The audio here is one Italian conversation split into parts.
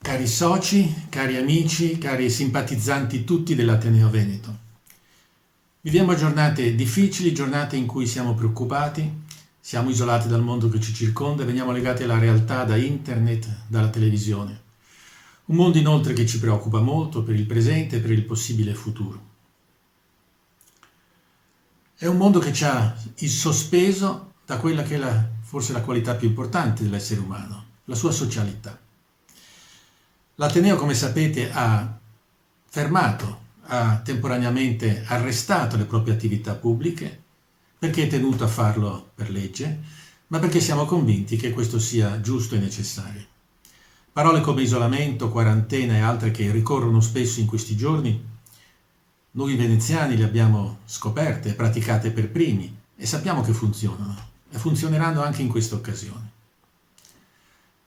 Cari soci, cari amici, cari simpatizzanti tutti dell'Ateneo Veneto. Viviamo giornate difficili, giornate in cui siamo preoccupati, siamo isolati dal mondo che ci circonda e veniamo legati alla realtà da internet, dalla televisione. Un mondo inoltre che ci preoccupa molto per il presente e per il possibile futuro. È un mondo che ci ha il sospeso da quella che è forse la qualità più importante dell'essere umano, la sua socialità. L'Ateneo, come sapete, ha fermato, ha temporaneamente arrestato le proprie attività pubbliche perché è tenuto a farlo per legge, ma perché siamo convinti che questo sia giusto e necessario. Parole come isolamento, quarantena e altre che ricorrono spesso in questi giorni, noi veneziani le abbiamo scoperte e praticate per primi e sappiamo che funzionano e funzioneranno anche in questa occasione.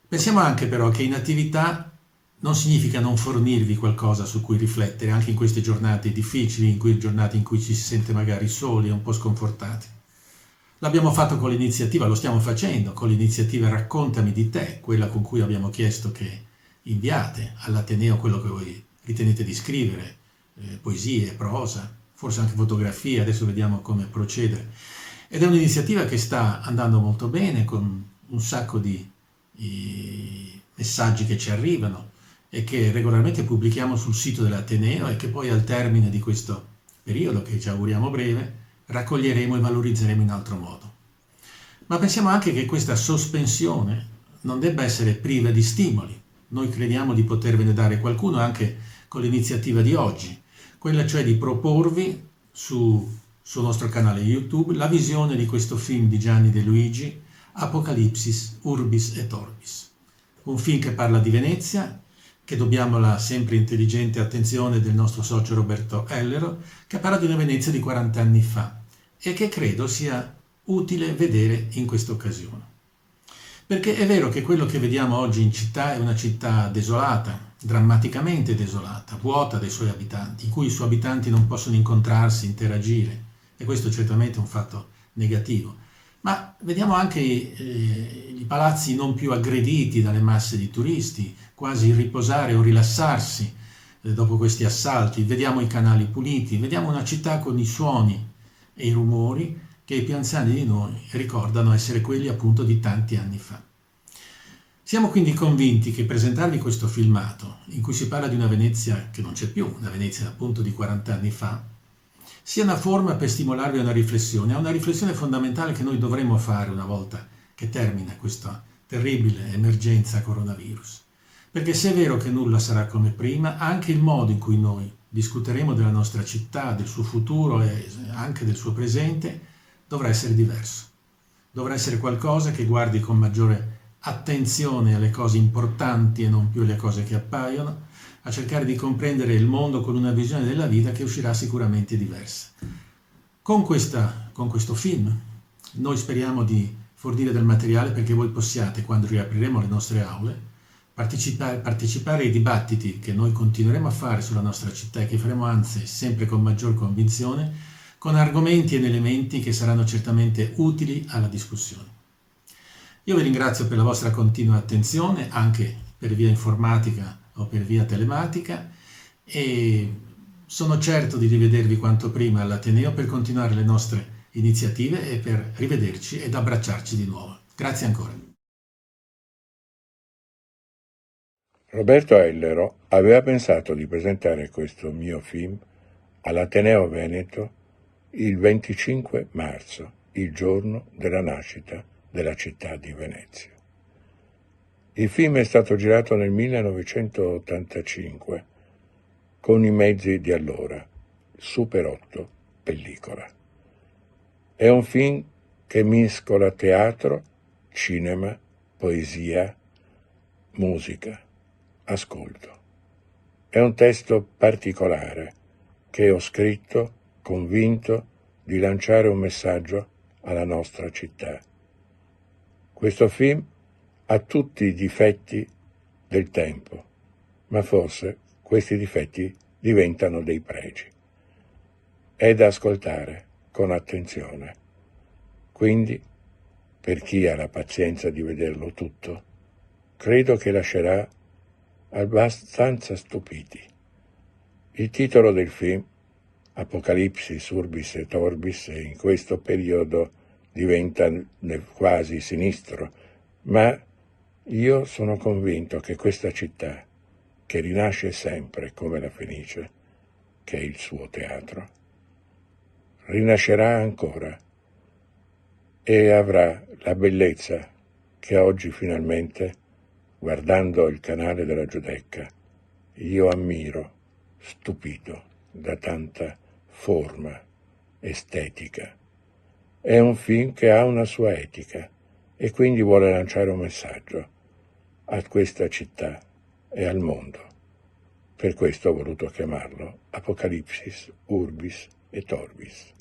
Pensiamo anche però che inattività non significa non fornirvi qualcosa su cui riflettere anche in queste giornate difficili, giornate in cui ci si sente magari soli e un po' sconfortati. L'abbiamo fatto con l'iniziativa, lo stiamo facendo con l'iniziativa Raccontami di te, quella con cui abbiamo chiesto che inviate all'Ateneo quello che voi ritenete di scrivere, poesie, prosa, forse anche fotografie, adesso vediamo come procedere. Ed è un'iniziativa che sta andando molto bene, con un sacco di messaggi che ci arrivano e che regolarmente pubblichiamo sul sito dell'Ateneo e che poi al termine di questo periodo, che ci auguriamo breve, raccoglieremo e valorizzeremo in altro modo. Ma pensiamo anche che questa sospensione non debba essere priva di stimoli. Noi crediamo di potervene dare qualcuno anche con l'iniziativa di oggi, quella cioè di proporvi sul nostro canale YouTube la visione di questo film di Gianni De Luigi, Apocalipsis, Urbis et Orbis. Un film che parla di Venezia, che dobbiamo alla sempre intelligente attenzione del nostro socio Roberto Ellero, che parla di una Venezia di 40 anni fa e che credo sia utile vedere in questa occasione. Perché è vero che quello che vediamo oggi in città è una città desolata, drammaticamente desolata, vuota dei suoi abitanti, in cui i suoi abitanti non possono incontrarsi, interagire, e questo è certamente un fatto negativo. Ma vediamo anche i palazzi non più aggrediti dalle masse di turisti, quasi riposare o rilassarsi dopo questi assalti, vediamo i canali puliti, vediamo una città con i suoni e i rumori che i più anziani di noi ricordano essere quelli appunto di tanti anni fa. Siamo quindi convinti che presentarvi questo filmato, in cui si parla di una Venezia che non c'è più, una Venezia appunto di 40 anni fa, sia una forma per stimolarvi a una riflessione fondamentale che noi dovremmo fare una volta che termina questa terribile emergenza coronavirus. Perché se è vero che nulla sarà come prima, anche il modo in cui noi discuteremo della nostra città, del suo futuro e anche del suo presente, dovrà essere diverso. Dovrà essere qualcosa che guardi con maggiore attenzione alle cose importanti e non più alle cose che appaiono, a cercare di comprendere il mondo con una visione della vita che uscirà sicuramente diversa. Con questo film noi speriamo di fornire del materiale perché voi possiate, quando riapriremo le nostre aule, partecipare ai dibattiti che noi continueremo a fare sulla nostra città e che faremo anzi sempre con maggior convinzione, con argomenti ed elementi che saranno certamente utili alla discussione. Io vi ringrazio per la vostra continua attenzione, anche per via informatica o per via telematica, e sono certo di rivedervi quanto prima all'Ateneo per continuare le nostre iniziative e per rivederci ed abbracciarci di nuovo. Grazie ancora. Roberto Ellero aveva pensato di presentare questo mio film all'Ateneo Veneto il 25 marzo, il giorno della nascita della città di Venezia. Il film è stato girato nel 1985 con i mezzi di allora, Super 8 pellicola. È un film che mescola teatro, cinema, poesia, musica, ascolto. È un testo particolare che ho scritto convinto di lanciare un messaggio alla nostra città. Questo film ha tutti i difetti del tempo, ma forse questi difetti diventano dei pregi. È da ascoltare con attenzione. Quindi, per chi ha la pazienza di vederlo tutto, credo che lascerà abbastanza stupiti. Il titolo del film, Apocalipsis Urbis et Orbis, in questo periodo diventa quasi sinistro, ma io sono convinto che questa città, che rinasce sempre come la Fenice, che è il suo teatro, rinascerà ancora e avrà la bellezza che oggi finalmente, guardando il canale della Giudecca, io ammiro, stupito da tanta forma, estetica. È un film che ha una sua etica e quindi vuole lanciare un messaggio a questa città e al mondo. Per questo ho voluto chiamarlo Apocalipsis Urbis et Orbis.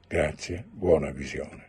Grazie, buona visione.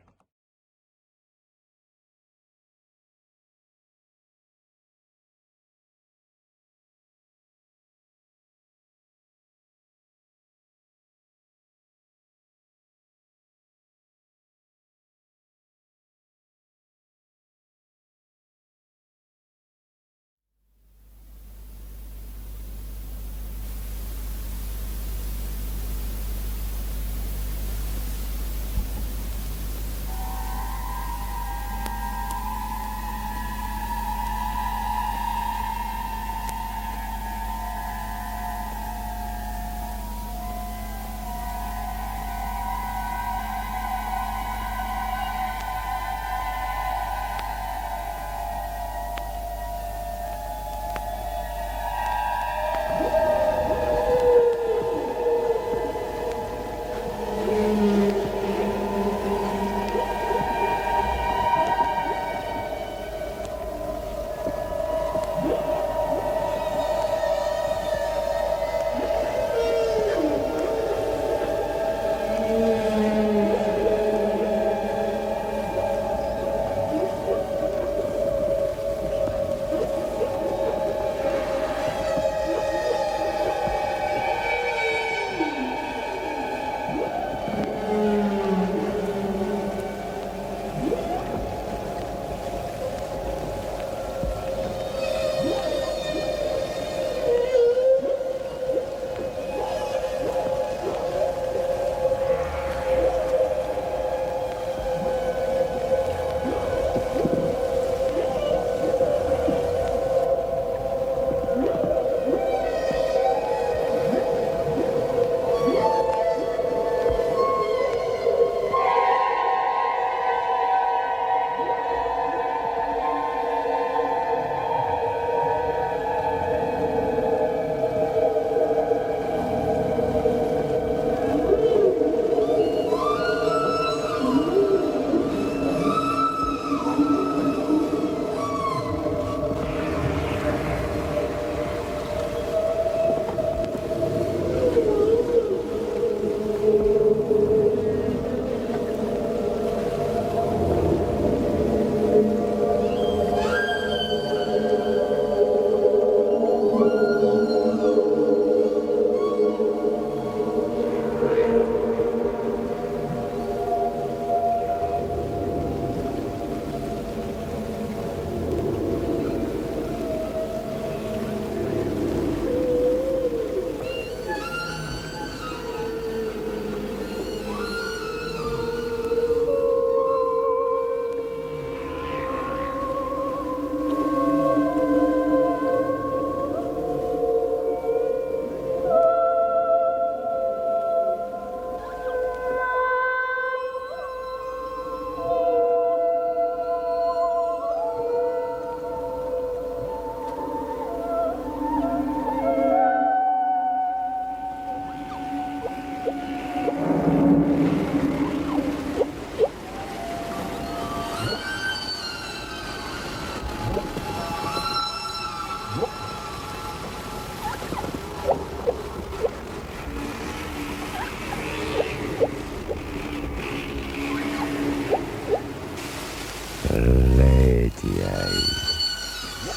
Letiei,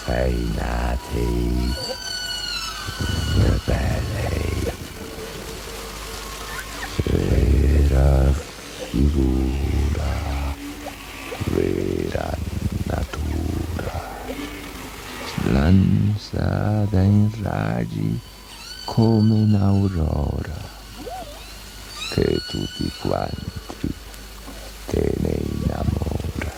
Sainatei, Rebelei, vera figura, vera natura, lanciata in raggi come un'aurora, che tutti quanti te ne innamora.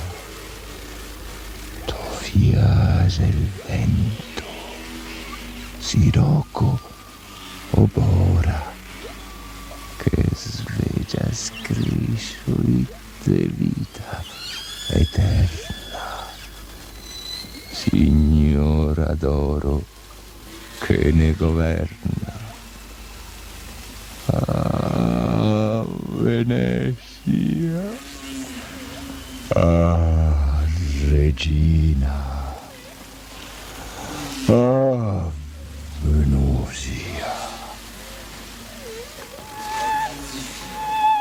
Tu fiase il vento, sirocco o bora, che sveglia scriscioli de vita eterna. Signora d'oro che ne governa. Ah, Venezia, ah, regina, ah, Venusia.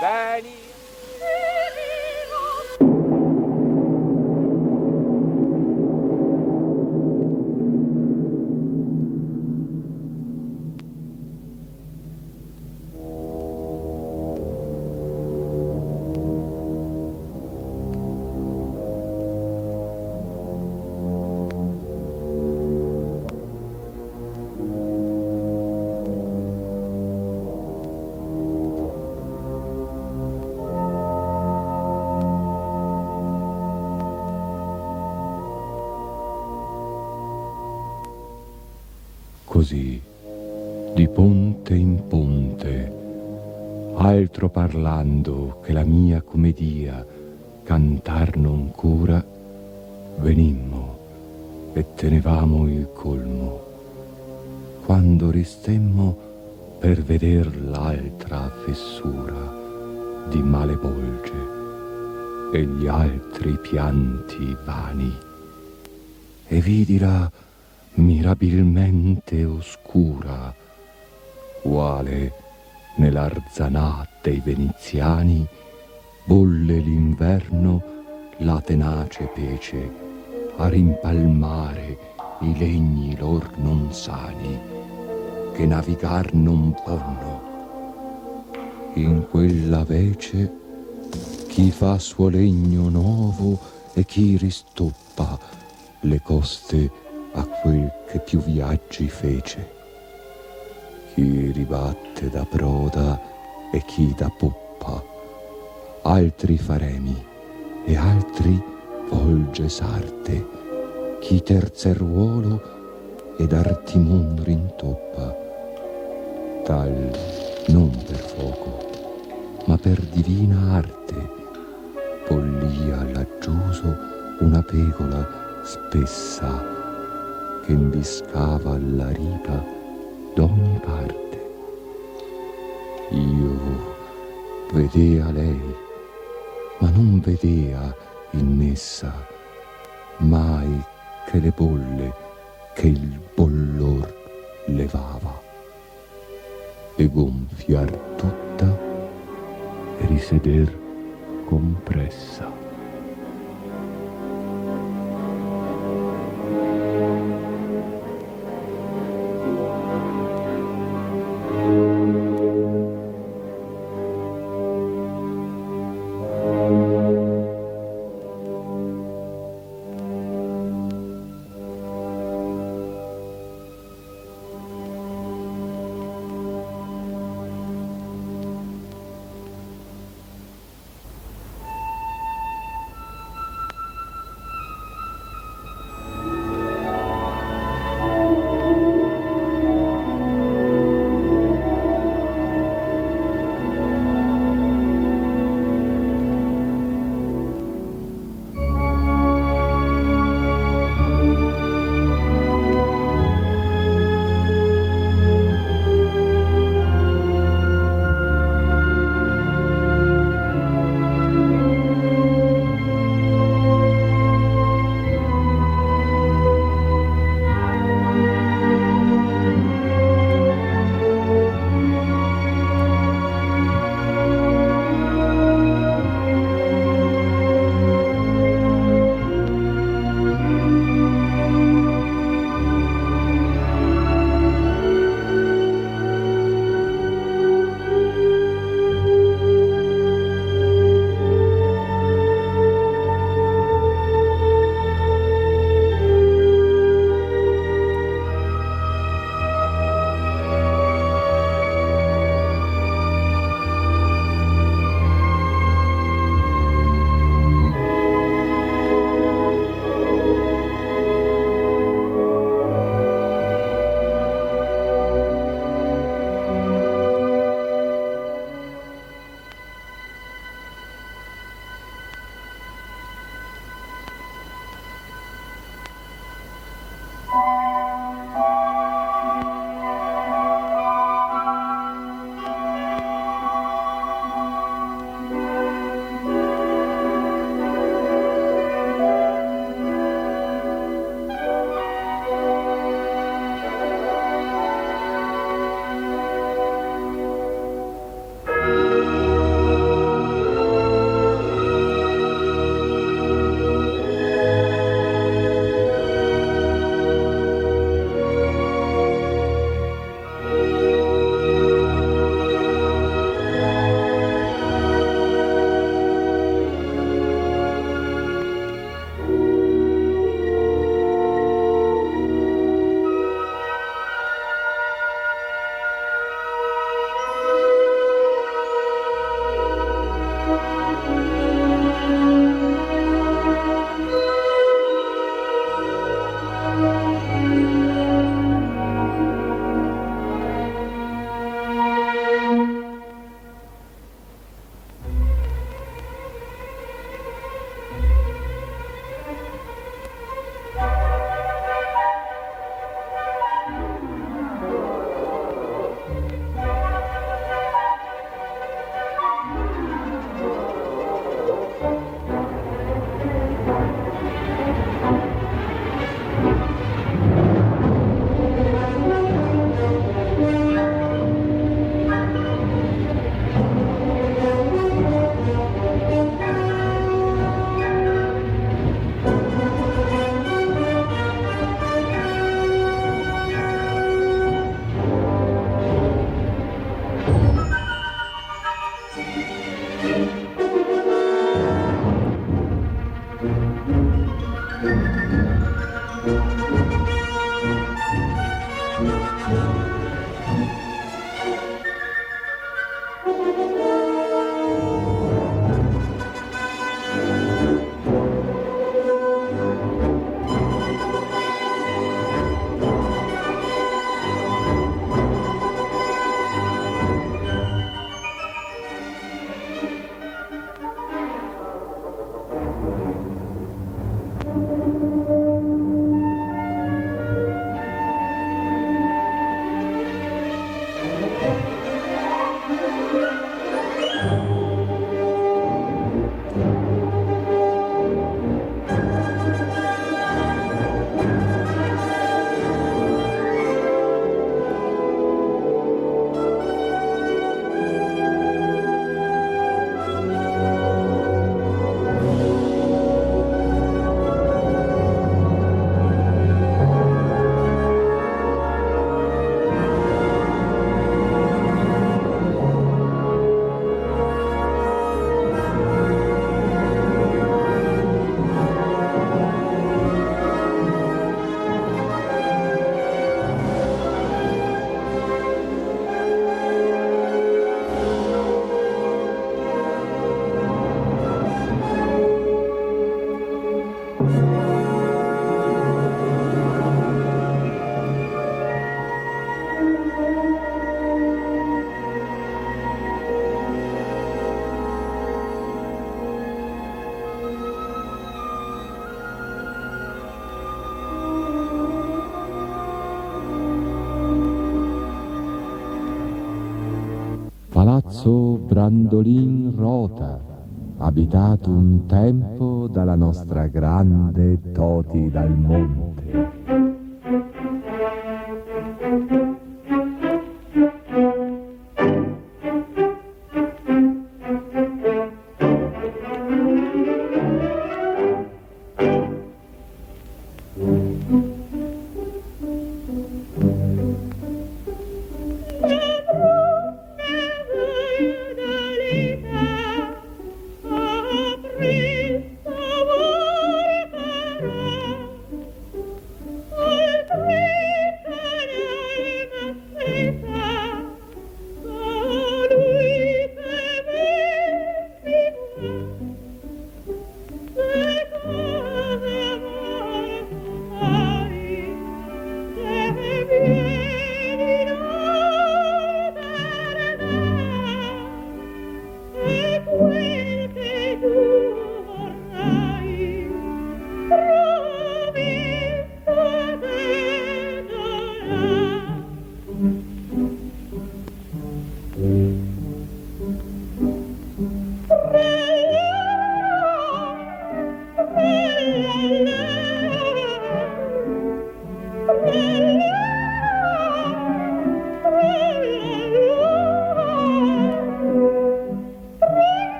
Veni. Così, di ponte in ponte, altro parlando che la mia comedia cantar non cura, venimmo e tenevamo il colmo, quando restemmo per veder l'altra fessura di male volge e gli altri pianti vani, e vidila mirabilmente oscura, quale nell'arzanà dei veneziani bolle l'inverno la tenace pece a rimpalmare i legni lor non sani, che navigar non ponno. In quella vece chi fa suo legno nuovo e chi ristoppa le coste a quel che più viaggi fece, chi ribatte da proda e chi da poppa, altri faremi e altri volge sarte, chi terzeruolo ed artimon rintoppa, tal non per fuoco ma per divina arte pollia laggiuso una pegola spessa che imbiscava la ripa d'ogni parte. Io vedea lei, ma non vedea in essa mai che le bolle che il bollor levava, e gonfiar tutta e riseder compressa. Palazzo Brandolin Rota, abitato un tempo dalla nostra grande Toti dal Monte.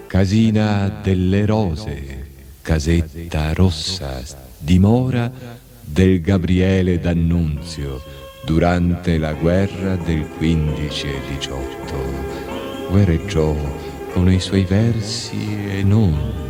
Casina delle Rose, casetta rossa, dimora del Gabriele D'Annunzio durante la guerra del 15 e 18. Guerreggiò con i suoi versi e non.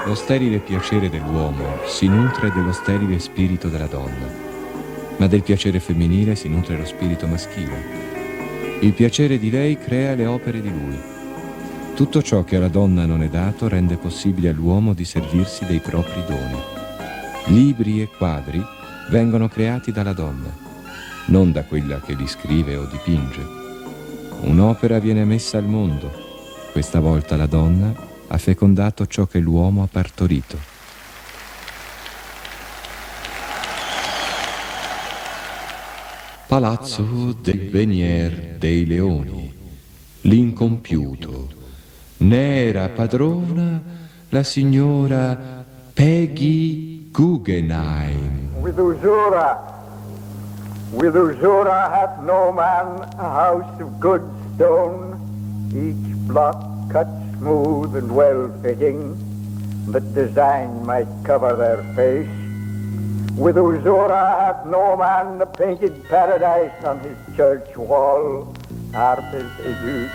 Lo sterile piacere dell'uomo si nutre dello sterile spirito della donna, ma del piacere femminile si nutre lo spirito maschile. Il piacere di lei crea le opere di lui. Tutto ciò che alla donna non è dato rende possibile all'uomo di servirsi dei propri doni. Libri e quadri vengono creati dalla donna, non da quella che li scrive o dipinge. Un'opera viene messa al mondo. Questa volta la donna ha fecondato ciò che l'uomo ha partorito. Palazzo del Venier dei Leoni, l'incompiuto. Ne era padrona la signora Peggy Guggenheim. With usura hath no man a house of good stone, each block cut smooth and well-fitting, that design might cover their face. With usura hath no man a painted paradise on his church wall, harp his use,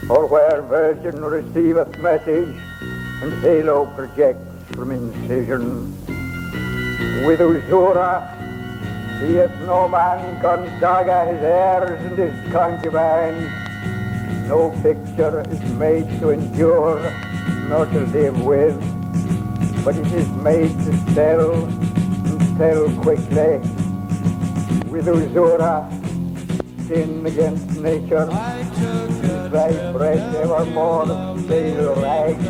or where virgin receiveth message, and halo projects from incision. With Uzura, seeth no man Gonzaga his heirs and his concubines. No picture is made to endure, nor to live with, but it is made to sell, and sell quickly. With Uzura, sin against nature, thy breath evermore stale rags,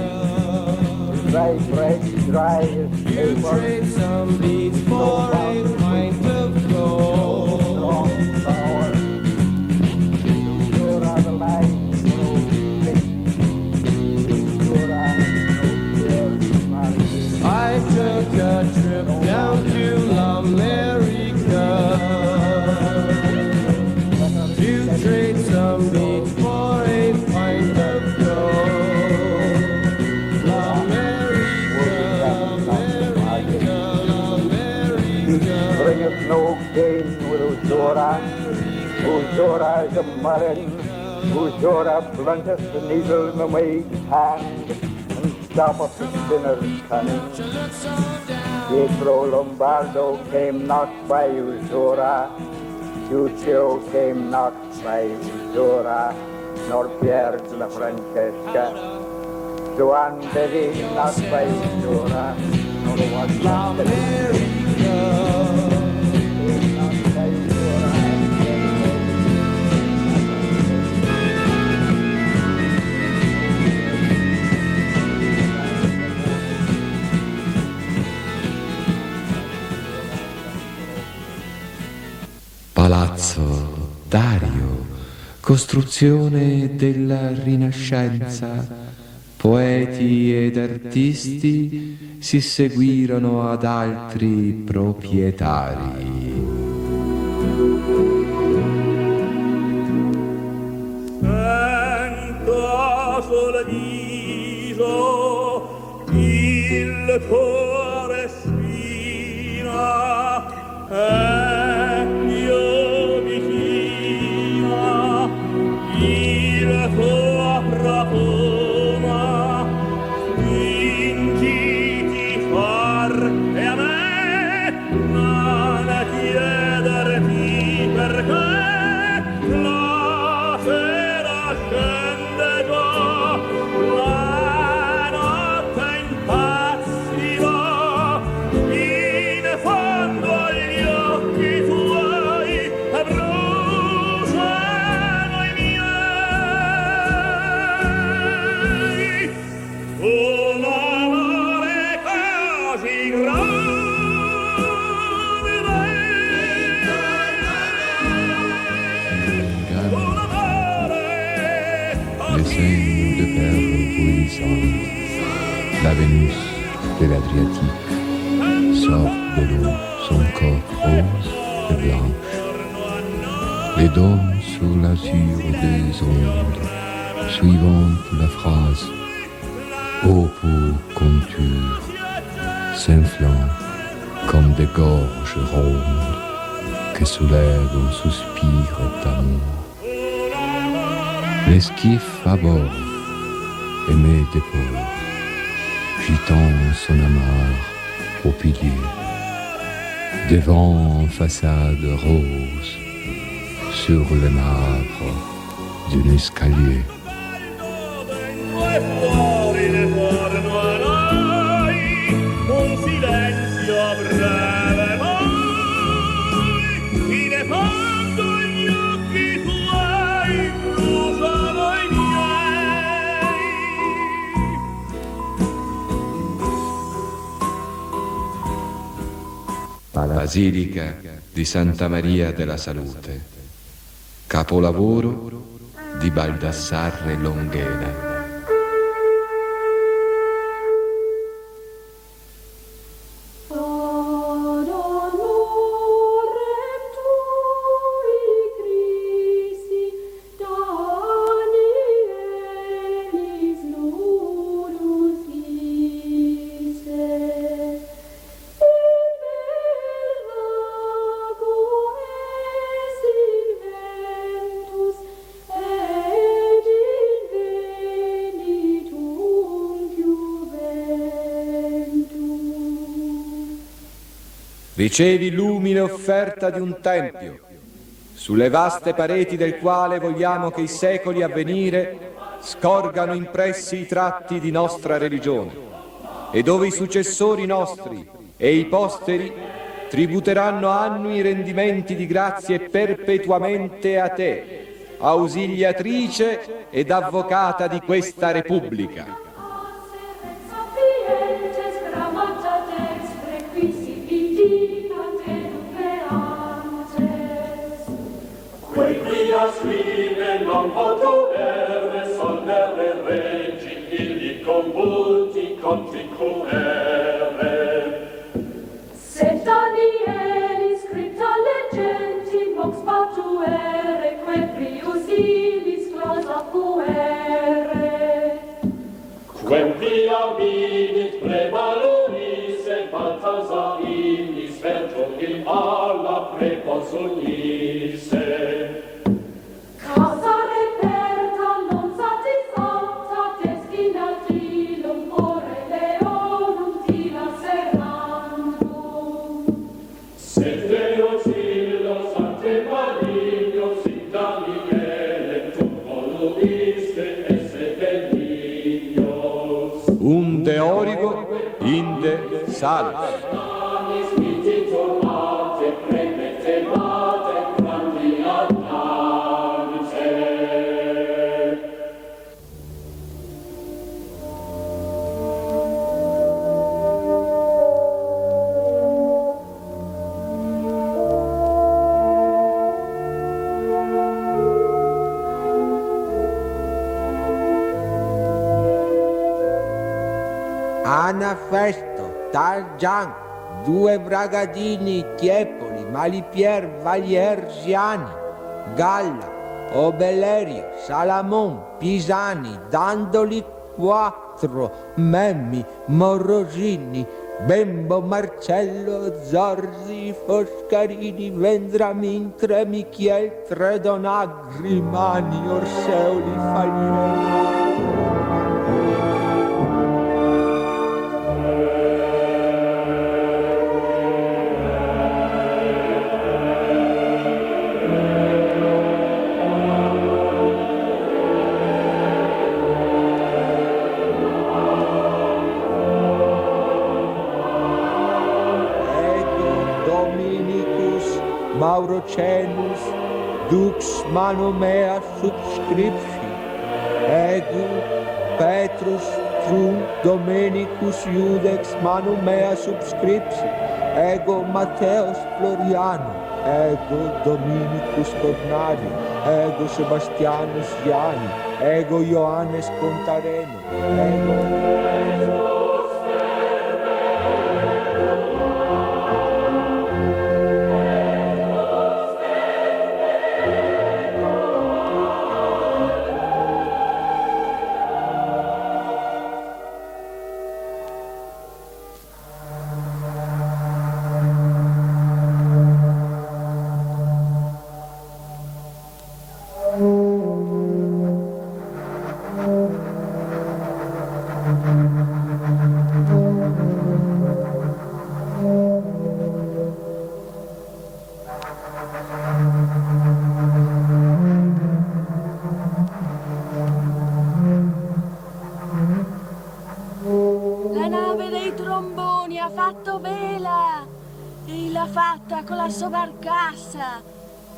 thy breath dry as paper. You trade some beads for a pint of gold. Strong power, Uzura the life no fix, Uzura no care to marry. I took a trip down to America to trade some beads for a pint of gold. America. Bringeth no gain with Uzura. Uzura is a murrain. Uzura blunteth the needle in the maid's hand and stoppeth the sinner's cunning. Pietro Lombardo came not by Uzura. Lucio came not by Uzura, nor Pier della Francesca. Joan Bedi not by Uzura, nor was Palazzo Dario, costruzione della Rinascenza. Poeti ed artisti si seguirono ad altri proprietari. Sento sul viso il tuo respiro, io vicino il tuo profumo, spingiti forte a me, non chiederti perché. La sera scende già, la notte impazziva, in fondo gli occhi tuoi bruciano i miei. Un amore così grande, un amore Les scènes de perles bruissantes, la Vénus de l'Adriatique sort de l'eau son corps rose et blanche. Les dômes sur l'azur des ondes, suivant la phrase eau pour contour, s'inflant comme des gorges rondes que soulèvent un soupir d'amour. L'esquif à bord et me dépose, gitant son amarre au pilier, devant une façade rose sur le marbre d'un escalier. e fuori le torno a noi un silenzio breve mai in fondo gli occhi tuoi bruciano i miei. Basilica di Santa Maria della Salute, capolavoro di Baldassarre Longhena. ricevi l'umile offerta di un tempio, sulle vaste pareti del quale vogliamo che i secoli a venire scorgano impressi i tratti di nostra religione, e dove i successori nostri e i posteri tributeranno annui rendimenti di grazie perpetuamente a te, ausiliatrice ed avvocata di questa Repubblica. Quei quias vive non potuere solvere regi, illi convulti contricuere. Se Danieli scripta leggenti vox patuere, que prius illis glosa fuere. Quem via vidit prevaloris et baltasa illis vergum in alla prepos unisse. Casa reperta non satisfatta destinatilum ore leonum tila serrandum. Sed Deo Cillos ante malignos in Daniele tu voluiste esse benignos. Unde origo, inde salus. Anis viti tornate, premetemate, grandi annanze. Anafesto, Targian, due bragadini Tiepoli, Malipier, Valiergiani, Galla, Obelerio, Salamon, Pisani, Dandoli 4, Memmi, Morosini, Bembo, Marcello, Zorzi, Foscarini, Vendramin, Tremichiel, Tredonag, Rimani, Orseoli, Faglieri. Maurocenus, Dux Manomea subscripti, Ego Petrus Trum Domenicus Iudex Manomea subscripti, Ego Matteus Floriano, Ego Dominicus Cornario, Ego Sebastianus Iani, Ego Ioannes Contareno, Ego... Con la sua barcassa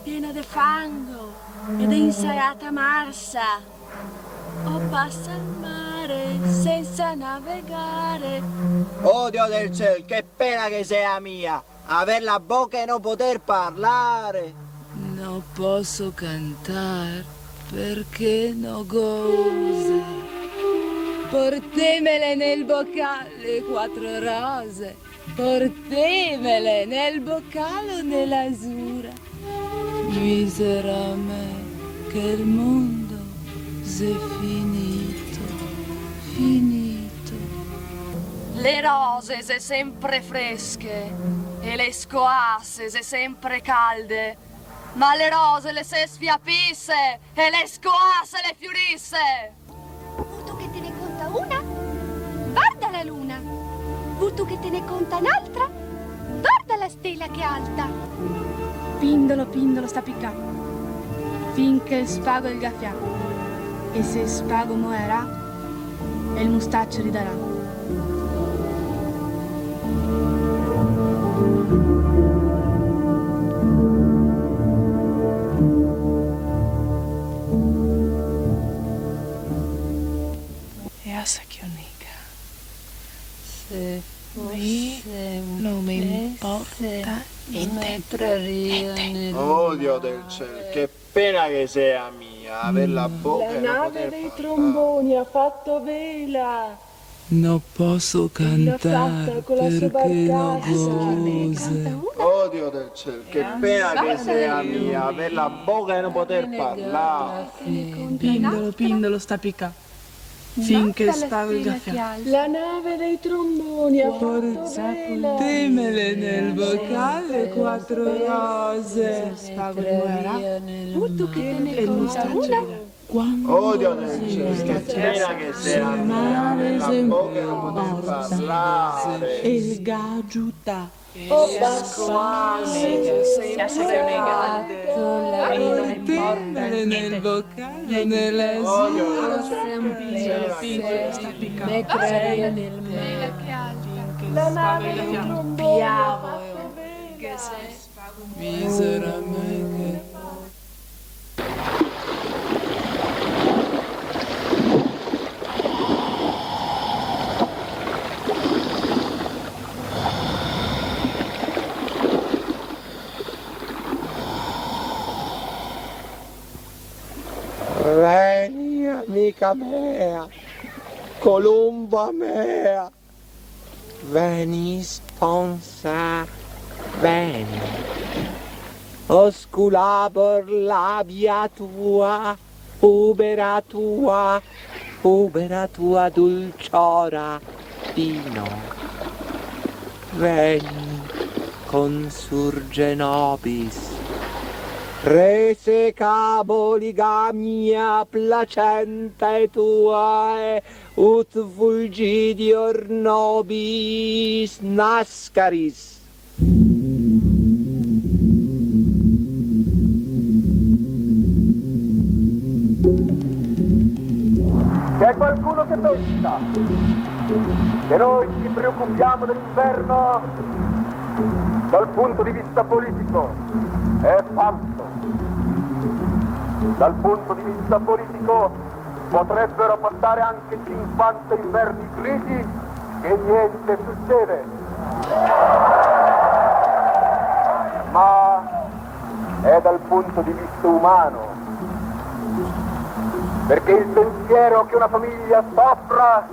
piena di fango ed insaiata marsa, o passa il mare senza navigare. Oh Dio del cielo, che pena che sia mia, aver la bocca e non poter parlare. Non posso cantare perché non goza. Portemele nel boccale 4 rose, portemele nel boccale nell'azzurra. Misera me che il mondo s'è finito, finito. Le rose se sempre fresche e le scoasse se sempre calde, ma le rose le se sfiapisse e le scoasse le fiorisse. Vuto che te ne conta una, guarda la luna. Vuto che te ne conta un'altra, Guarda la stella che alta! Pindolo, pindolo sta piccando, finché spago il gaffia. E se spago muoerà, e il mustaccio ridarà. Se non mi importa niente. Oh Dio del cielo, che pena che sei mia, aver la bocca La e non nave poter dei parlare. tromboni ha fatto vela. Non posso L'ha fatta cantare con la sua perché non barcazza. cose. Oh Dio del cielo, che pena che sei mia, aver la bocca e non poter parlare. Pindolo, pindolo sta piccando, finché spago il gaffia. La nave dei tromboni ha fatto vela. Temele nel vocale 4 rose. Spago il muoverà. Tu che te ne E il conta mustaccio una? quando Oh Dio del cielo, che pena che sei mia, aver la bocca e non poter parlare. e il gagiuta. Oh, basquale. Temele nel vocale nelle Oh Dio del sue. cielo, Sta che piccando. La nave dei tromboni ha fatto vela. Misera me che Vieni amica mia, Colomba mea, veni sponsa, veni, osculabor labia tua, ubera tua dulciora vino, veni consurge nobis, rese cabo ligamia placente tuae, ut fulgidior nobis nascaris. C'è qualcuno che pensa che noi ci preoccupiamo dell'inverno dal punto di vista politico? È falso. Dal punto di vista politico potrebbero passare anche 50 inverni grigi e niente succede. Ma è dal punto di vista umano, perché il pensiero che una famiglia soffra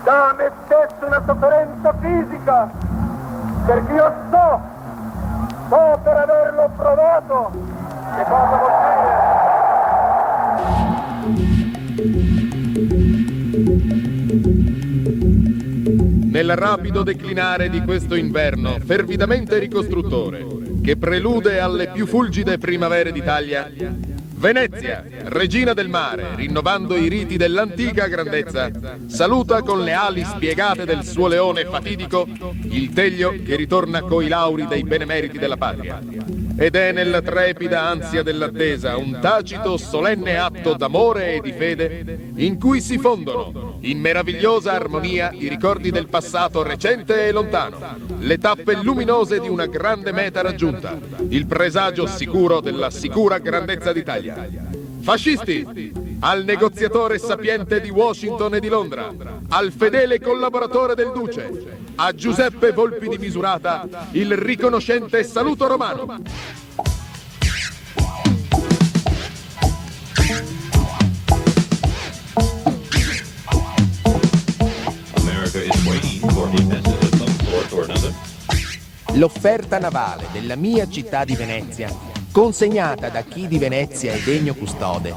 dà a me stesso una sofferenza fisica, perché io so per averlo provato che cosa vuol dire. Nel rapido declinare di questo inverno fervidamente ricostruttore, che prelude alle più fulgide primavere d'Italia, Venezia, regina del mare, rinnovando i riti dell'antica grandezza, saluta con le ali spiegate del suo leone fatidico il teglio che ritorna coi lauri dei benemeriti della patria. Ed è nella trepida ansia dell'attesa un tacito solenne atto d'amore e di fede in cui si fondono in meravigliosa armonia i ricordi del passato recente e lontano, le tappe luminose di una grande meta raggiunta, il presagio sicuro della sicura grandezza d'Italia. Fascisti, al negoziatore sapiente di Washington e di Londra, al fedele collaboratore del Duce, a Giuseppe Volpi di Misurata, il riconoscente saluto romano. L'offerta navale della mia città di Venezia, consegnata da chi di Venezia è degno custode,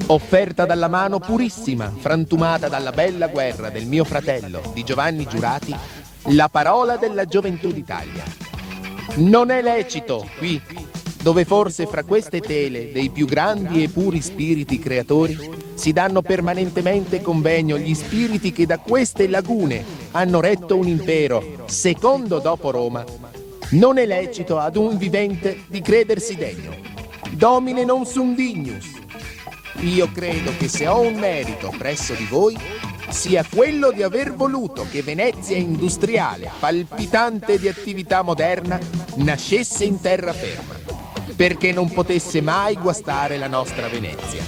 offerta dalla mano purissima, frantumata dalla bella guerra del mio fratello, di Giovanni Giurati, la parola della gioventù d'Italia. Non è lecito qui, dove forse fra queste tele dei più grandi e puri spiriti creatori si danno permanentemente convegno gli spiriti che da queste lagune hanno retto un impero, secondo dopo Roma, Non è lecito ad un vivente di credersi degno. Domine non sum dignus. Io credo che se ho un merito presso di voi, sia quello di aver voluto che Venezia industriale, palpitante di attività moderna, nascesse in terraferma, perché non potesse mai guastare la nostra Venezia.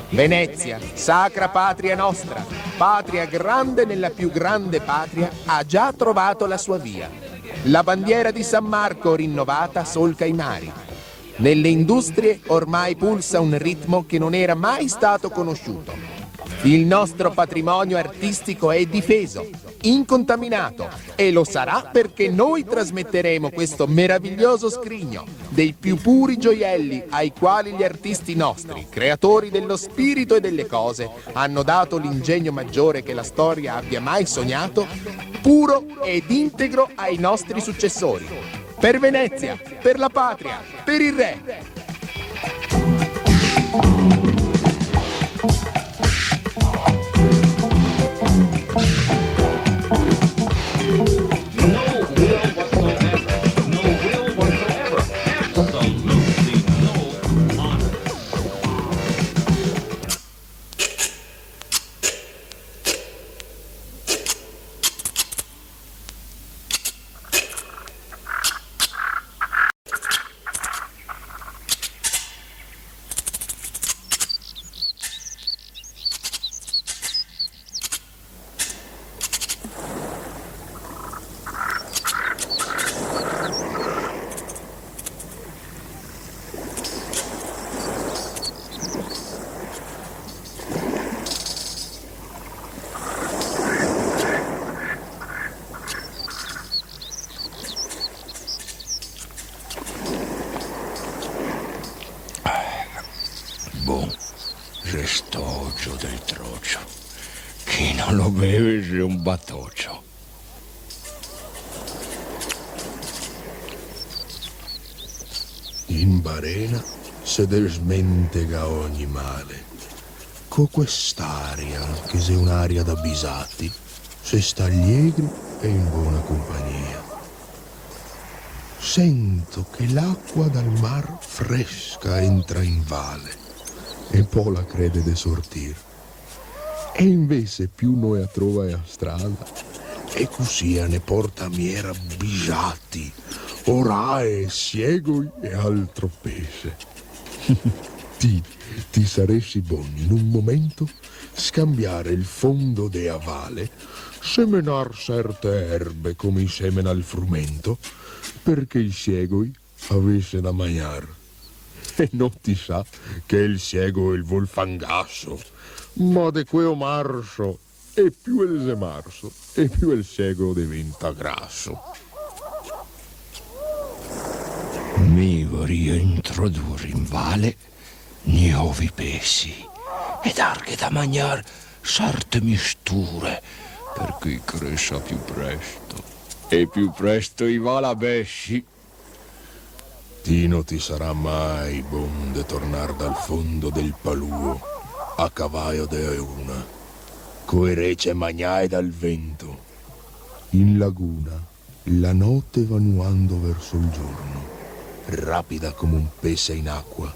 Venezia, sacra patria nostra, patria grande nella più grande patria, ha già trovato la sua via. La bandiera di San Marco rinnovata solca i mari. Nelle industrie ormai pulsa un ritmo che non era mai stato conosciuto. Il nostro patrimonio artistico è difeso, incontaminato, e lo sarà perché noi trasmetteremo questo meraviglioso scrigno dei più puri gioielli ai quali gli artisti nostri, creatori dello spirito e delle cose, hanno dato l'ingegno maggiore che la storia abbia mai sognato, puro ed integro ai nostri successori. Per Venezia, per la patria, per il re. Restoccio del troccio. Chi non lo beve è un batoccio. In barena se desmentega ogni male. Co quest'aria, che se un'aria da bisatti, se sta allegri e in buona compagnia. Sento che l'acqua dal mar fresca entra in valle e poi la crede de sortir. E invece più noi a trova e a strada, e così ne porta miera bisciati, orae, siegoi e altro pesce. ti saresti buon in un momento scambiare il fondo de avale, semenar certe erbe come i semena il frumento, perché i siegoi avesse da mangiar. E non ti sa che il siego il vuol fangasso, ma de queo marzo, e più il se marzo, e più il siego diventa grasso. Mi vorrei introdurre in vale nuovi pesci e darghe da mangiare certe misture, perché cresca più presto, e più presto i va la besci. Non ti sarà mai buon de tornar dal fondo del paluo a cavallo de una, coi rece magnai dal vento. In laguna la notte va nuando verso il giorno, rapida come un pesce in acqua,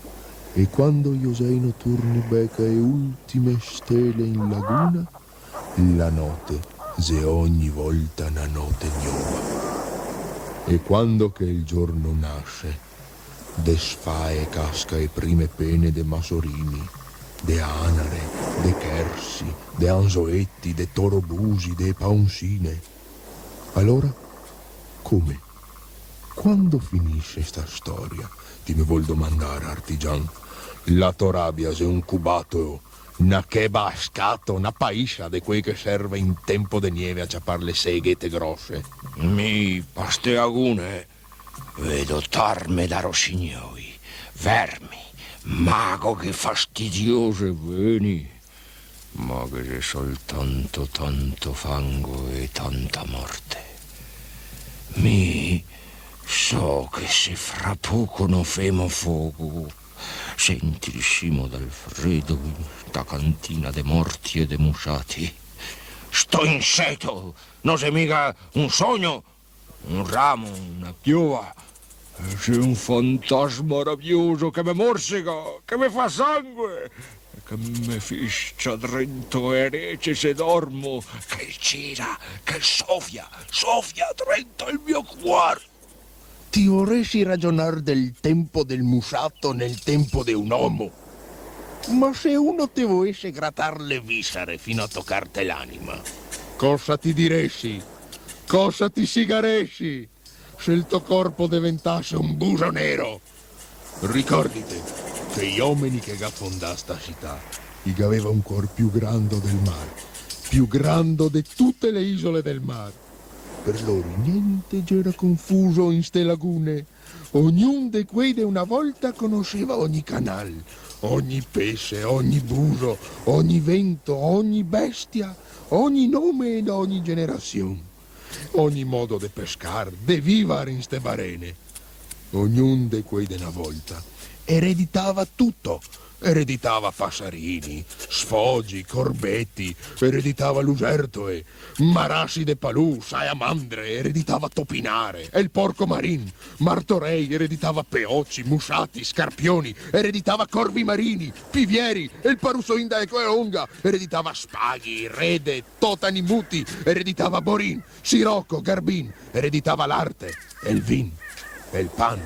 e quando gli osei notturni becca e ultime stelle in laguna, la notte se ogni volta una notte nuova. E quando che il giorno nasce, desfa e casca e prime pene de masorini, de anare, de chersi, de anzoetti, de torobusi, de paunsine. Allora, come? Quando finisce sta storia? Ti mi vuol domandare, artigian. La tua rabbia se un cubato, una cheba a scatto, una paiscia de quei che serve in tempo de nieve a ciappar le seghette grosse. Mi pasteagune. Vedo tarme da rossignoi, vermi, mago che fastidiose veni, ma che c'è soltanto tanto fango e tanta morte. Mi so che se fra poco non femo fuoco, sentirissimo dal freddo sta cantina de morti e de musati. Sto in seto, non sei mica un sogno. un ramo, una piova. C'è un fantasma rabbioso che mi morsica, che mi fa sangue, che mi fiscia dentro e rece se dormo, che gira, che soffia dentro il mio cuore. Ti vorresti ragionare del tempo del musato nel tempo di un uomo? Ma se uno ti volesse grattar le viscere fino a toccarti l'anima, cosa ti diresti? Cosa ti sigaresti se il tuo corpo diventasse un buso nero? Ricordati che gli uomini che fondarono sta città, gli aveva un cuore più grande del mare, più grande di tutte le isole del mare. Per loro niente c'era confuso in ste lagune. Ognuno di quei de una volta conosceva ogni canale, ogni pesce, ogni buso, ogni vento, ogni bestia, ogni nome ed ogni generazione. Ogni modo di pescar, di vivere in ste barene. Ognuno di quei de una volta ereditava tutto. Ereditava passarini, sfoggi, corbetti, ereditava lucertoe, marassi de palù, salamandre, ereditava topinare, e il porco marin, martorei, ereditava peocci, musati, scarpioni, ereditava corvi marini, pivieri, e il parusoin da ecoeonga, ereditava spaghi, rede, totani muti, ereditava borin, sirocco, garbin, ereditava l'arte, e il vin, e il pan.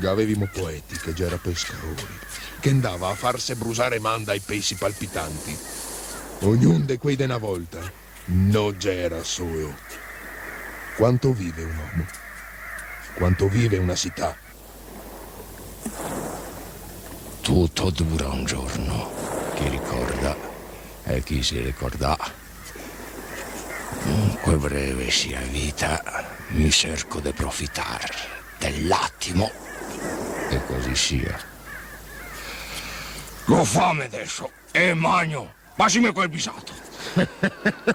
Avevimo poeti che già era pescatori, che andava a farsi brusare manda ai pesci palpitanti. Ognuno di quei de una volta non c'era solo. Quanto vive un uomo? Quanto vive una città? Tutto dura un giorno. Chi ricorda e chi si ricorda. Che breve sia vita, mi cerco di approfittare dell'attimo e così sia. Ho fame adesso e magno. Passimi quel bisato.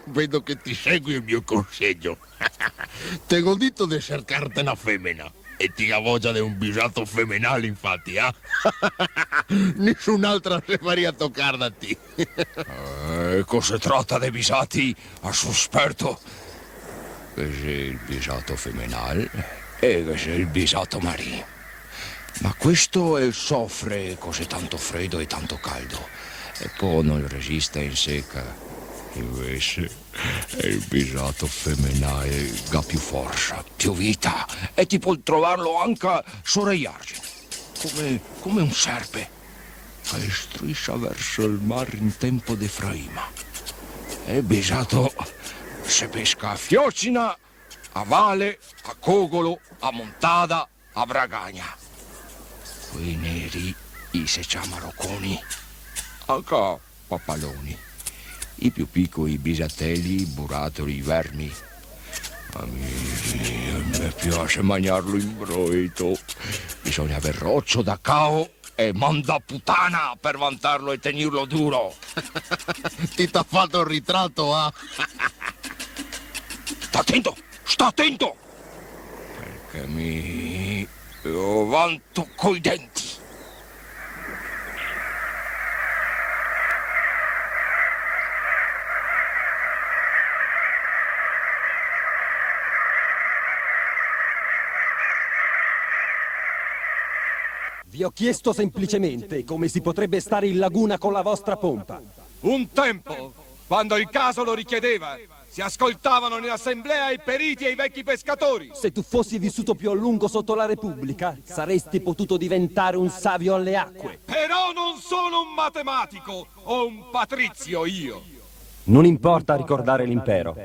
Vedo che ti segui il mio consiglio. Te ho detto di cercarti una femmina e ti avoggia di un bisato femminale, infatti, eh? Nessun'altra se faria toccare da te. Cosa tratta dei bisati a sospetto? Che c'è il bisato femminale e che c'è il bisato marino. Ma questo è il soffre così tanto freddo e tanto caldo e poi non resiste in secca. Invece è il bisato femminile che ha più forza, più vita e ti può trovarlo anche sorreiarci come un serpe che striscia verso il mare in tempo di fraima. E il bisato si pesca a fiocina, a vale, a cogolo, a montada, a bragagna. Quei neri si chiamano coni, anche papaloni. I più piccoli bisatelli, i burattoli, i vermi. A me piace mangiarlo in broito. Bisogna aver roccio da cao e manda puttana per vantarlo e tenerlo duro. Ti t'ha fatto il ritratto, ah? Sta attento! Perché lo vanto coi denti. Vi ho chiesto semplicemente come si potrebbe stare in laguna con la vostra pompa. Un tempo, quando il caso lo richiedeva, si ascoltavano in assemblea i periti e i vecchi pescatori. Se tu fossi vissuto più a lungo sotto la Repubblica, saresti potuto diventare un savio alle acque. Però non sono un matematico o un patrizio io. Non importa ricordare l'impero,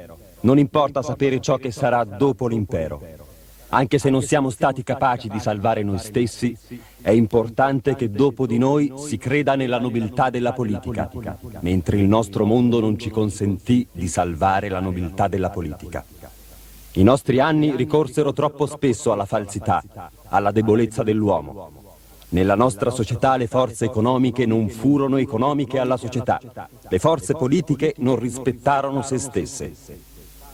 non importa sapere ciò che sarà dopo l'impero. Anche se non siamo stati capaci di salvare noi stessi, è importante che dopo di noi si creda nella nobiltà della politica, mentre il nostro mondo non ci consentì di salvare la nobiltà della politica. I nostri anni ricorsero troppo spesso alla falsità, alla debolezza dell'uomo. Nella nostra società le forze economiche non furono economiche alla società, le forze politiche non rispettarono se stesse.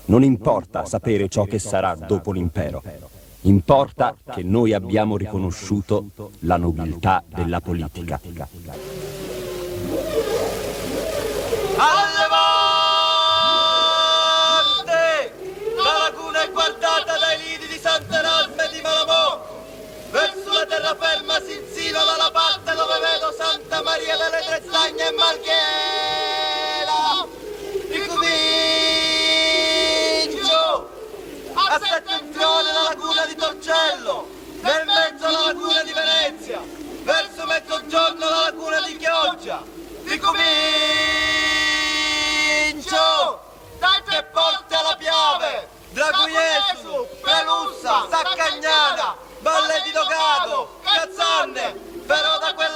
Non importa sapere ciò che sarà dopo l'impero. Importa che noi abbiamo riconosciuto la nobiltà della politica. A levante! La laguna è guardata dai terraferma si insinua dalla parte dove vedo Santa Maria delle Trettagne e Marghera. Ricomincio a settentrione la laguna di Torcello, nel mezzo la laguna di Venezia, verso mezzogiorno la laguna di Chioggia. Ricomincio dai Tre Porte alla Piave, Drago Jesu, Pelussa, Saccagnana, Valle di Dogado, Cazzanne, però da quella